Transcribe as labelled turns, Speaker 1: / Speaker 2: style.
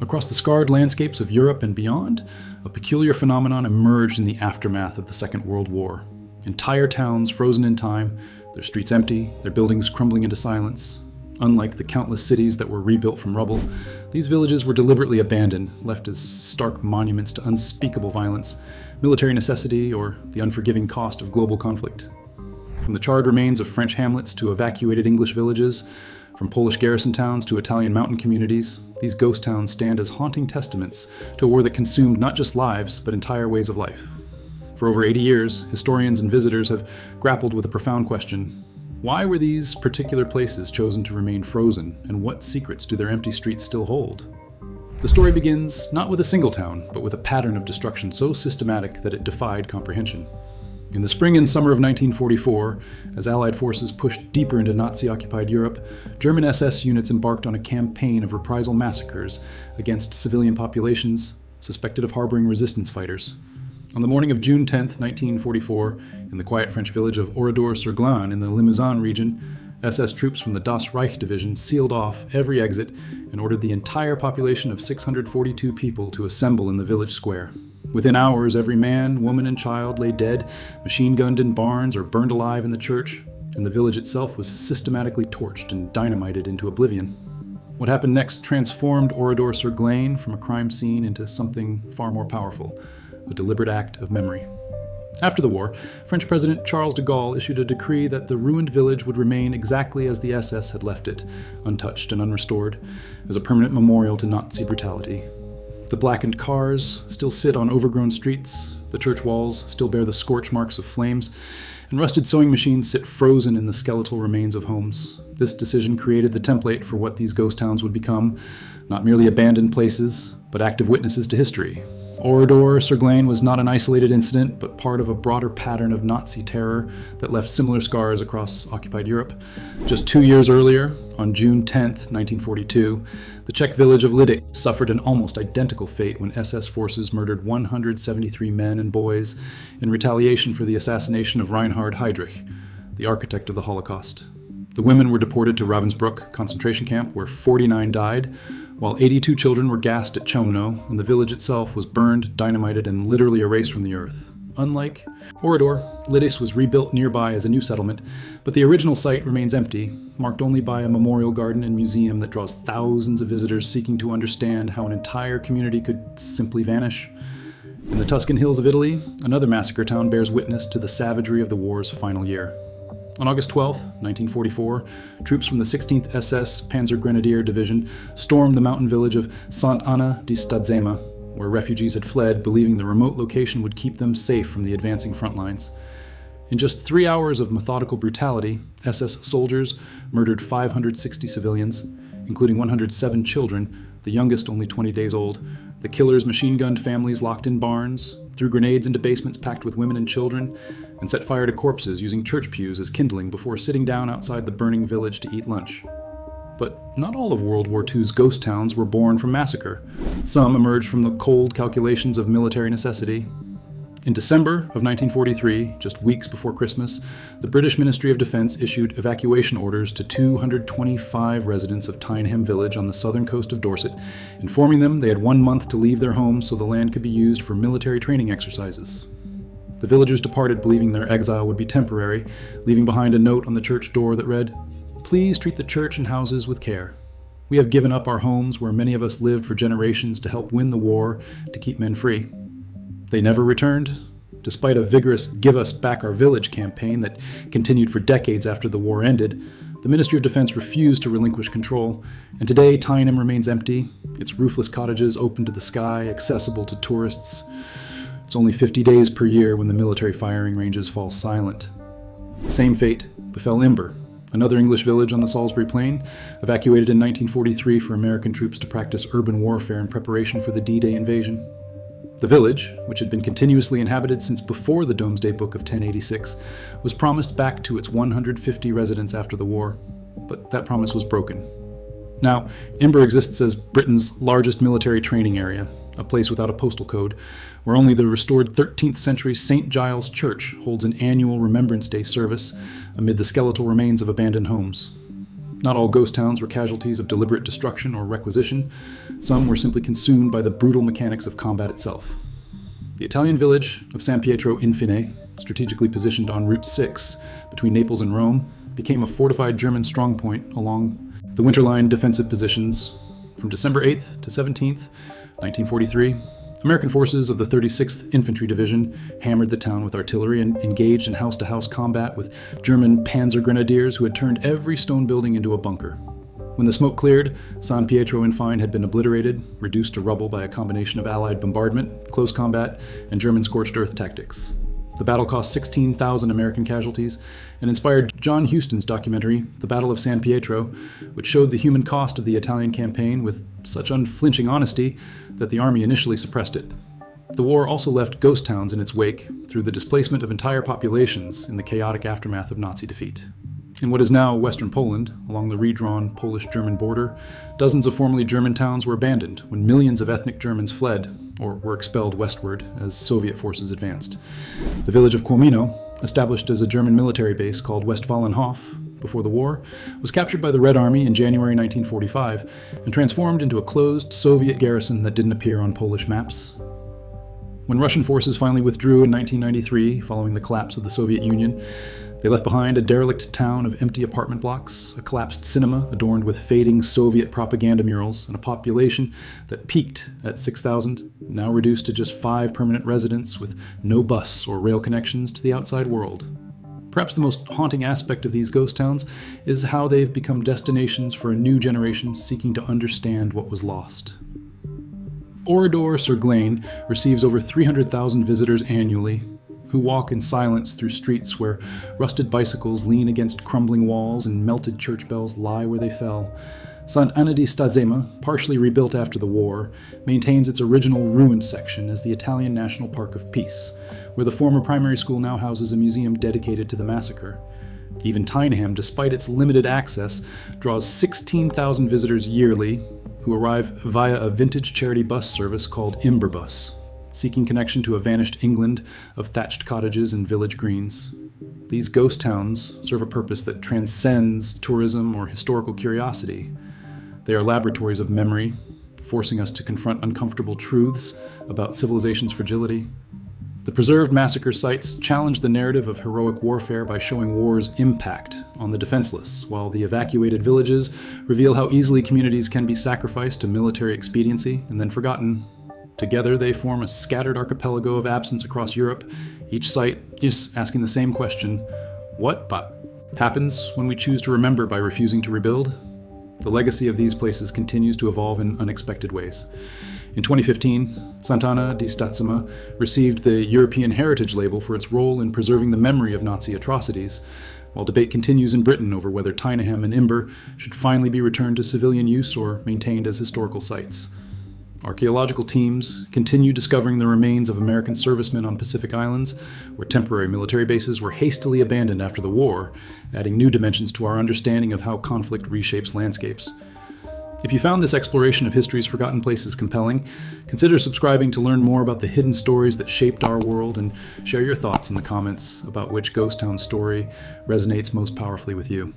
Speaker 1: Across the scarred landscapes of Europe and beyond, a peculiar phenomenon emerged in the aftermath of the Second World War. Entire towns frozen in time, their streets empty, their buildings crumbling into silence. Unlike the countless cities that were rebuilt from rubble, these villages were deliberately abandoned, left as stark monuments to unspeakable violence, military necessity, or the unforgiving cost of global conflict. From the charred remains of French hamlets to evacuated English villages, from Polish garrison towns to Italian mountain communities, these ghost towns stand as haunting testaments to a war that consumed not just lives, but entire ways of life. For over 80 years, historians and visitors have grappled with a profound question. Why were these particular places chosen to remain frozen, and what secrets do their empty streets still hold? The story begins not with a single town, but with a pattern of destruction so systematic that it defied comprehension. In the spring and summer of 1944, as Allied forces pushed deeper into Nazi-occupied Europe, German SS units embarked on a campaign of reprisal massacres against civilian populations suspected of harboring resistance fighters. On the morning of June 10, 1944, in the quiet French village of Oradour-sur-Glane in the Limousin region, SS troops from the Das Reich Division sealed off every exit and ordered the entire population of 642 people to assemble in the village square. Within hours, every man, woman, and child lay dead, machine-gunned in barns or burned alive in the church, and the village itself was systematically torched and dynamited into oblivion. What happened next transformed Oradour-sur-Glane from a crime scene into something far more powerful, a deliberate act of memory. After the war, French President Charles de Gaulle issued a decree that the ruined village would remain exactly as the SS had left it, untouched and unrestored, as a permanent memorial to Nazi brutality. The blackened cars still sit on overgrown streets, the church walls still bear the scorch marks of flames, and rusted sewing machines sit frozen in the skeletal remains of homes. This decision created the template for what these ghost towns would become, not merely abandoned places, but active witnesses to history. Oradour-sur-Glane was not an isolated incident, but part of a broader pattern of Nazi terror that left similar scars across occupied Europe. Just 2 years earlier, on June 10, 1942, the Czech village of Lidic suffered an almost identical fate when SS forces murdered 173 men and boys in retaliation for the assassination of Reinhard Heydrich, the architect of the Holocaust. The women were deported to Ravensbrück concentration camp, where 49 died, while 82 children were gassed at Chomno, and the village itself was burned, dynamited, and literally erased from the earth. Unlike Oradour, Lidic was rebuilt nearby as a new settlement, but the original site remains empty, marked only by a memorial garden and museum that draws thousands of visitors seeking to understand how an entire community could simply vanish. In the Tuscan hills of Italy, another massacre town bears witness to the savagery of the war's final year. On August 12, 1944, troops from the 16th SS Panzer Grenadier Division stormed the mountain village of Sant'Anna di Stazzema, where refugees had fled, believing the remote location would keep them safe from the advancing front lines. In just 3 hours of methodical brutality, SS soldiers murdered 560 civilians, including 107 children, the youngest only 20 days old. The killers machine-gunned families locked in barns, threw grenades into basements packed with women and children, and set fire to corpses using church pews as kindling before sitting down outside the burning village to eat lunch. But not all of World War II's ghost towns were born from massacre. Some emerged from the cold calculations of military necessity. In December of 1943, just weeks before Christmas, the British Ministry of Defence issued evacuation orders to 225 residents of Tyneham Village on the southern coast of Dorset, informing them they had 1 month to leave their homes so the land could be used for military training exercises. The villagers departed believing their exile would be temporary, leaving behind a note on the church door that read, "Please treat the church and houses with care. We have given up our homes where many of us lived for generations to help win the war to keep men free." They never returned, despite a vigorous Give Us Back Our Village campaign that continued for decades after the war ended. The Ministry of Defense refused to relinquish control, and today Tyneham remains empty, its roofless cottages open to the sky, accessible to tourists. It's only 50 days per year when the military firing ranges fall silent. The same fate befell Imber, another English village on the Salisbury Plain, evacuated in 1943 for American troops to practice urban warfare in preparation for the D-Day invasion. The village, which had been continuously inhabited since before the Domesday Book of 1086, was promised back to its 150 residents after the war, but that promise was broken. Now, Imber exists as Britain's largest military training area, a place without a postal code, where only the restored 13th century St. Giles Church holds an annual Remembrance Day service amid the skeletal remains of abandoned homes. Not all ghost towns were casualties of deliberate destruction or requisition. Some were simply consumed by the brutal mechanics of combat itself. The Italian village of San Pietro in Fine, strategically positioned on Route 6 between Naples and Rome, became a fortified German strongpoint along the Winterline defensive positions. From December 8th to 17th, 1943, American forces of the 36th Infantry Division hammered the town with artillery and engaged in house-to-house combat with German panzer grenadiers who had turned every stone building into a bunker. When the smoke cleared, San Pietro in Fine had been obliterated, reduced to rubble by a combination of Allied bombardment, close combat, and German scorched earth tactics. The battle cost 16,000 American casualties and inspired John Huston's documentary, The Battle of San Pietro, which showed the human cost of the Italian campaign with such unflinching honesty that the army initially suppressed it. The war also left ghost towns in its wake through the displacement of entire populations in the chaotic aftermath of Nazi defeat. In what is now Western Poland, along the redrawn Polish-German border, dozens of formerly German towns were abandoned when millions of ethnic Germans fled or were expelled westward as Soviet forces advanced. The village of Kłomino, established as a German military base called Westfalenhof before the war, was captured by the Red Army in January 1945 and transformed into a closed Soviet garrison that didn't appear on Polish maps. When Russian forces finally withdrew in 1993 following the collapse of the Soviet Union, they left behind a derelict town of empty apartment blocks, a collapsed cinema adorned with fading Soviet propaganda murals, and a population that peaked at 6,000, now reduced to just 5 permanent residents with no bus or rail connections to the outside world. Perhaps the most haunting aspect of these ghost towns is how they've become destinations for a new generation seeking to understand what was lost. Orador sur Glane receives over 300,000 visitors annually, who walk in silence through streets where rusted bicycles lean against crumbling walls and melted church bells lie where they fell. Sant Anna di Stadzema, partially rebuilt after the war, maintains its original ruined section as the Italian National Park of Peace, where the former primary school now houses a museum dedicated to the massacre. Even Tyneham, despite its limited access, draws 16,000 visitors yearly who arrive via a vintage charity bus service called Imberbus, seeking connection to a vanished England of thatched cottages and village greens. These ghost towns serve a purpose that transcends tourism or historical curiosity. They are laboratories of memory, forcing us to confront uncomfortable truths about civilization's fragility. The preserved massacre sites challenge the narrative of heroic warfare by showing war's impact on the defenseless, while the evacuated villages reveal how easily communities can be sacrificed to military expediency and then forgotten. Together, they form a scattered archipelago of absence across Europe, each site is asking the same question: what happens when we choose to remember by refusing to rebuild? The legacy of these places continues to evolve in unexpected ways. In 2015, Sant'Anna di Stadzema received the European Heritage Label for its role in preserving the memory of Nazi atrocities, while debate continues in Britain over whether Tyneham and Imber should finally be returned to civilian use or maintained as historical sites. Archaeological teams continue discovering the remains of American servicemen on Pacific Islands, where temporary military bases were hastily abandoned after the war, adding new dimensions to our understanding of how conflict reshapes landscapes. If you found this exploration of history's forgotten places compelling, consider subscribing to learn more about the hidden stories that shaped our world, and share your thoughts in the comments about which ghost town story resonates most powerfully with you.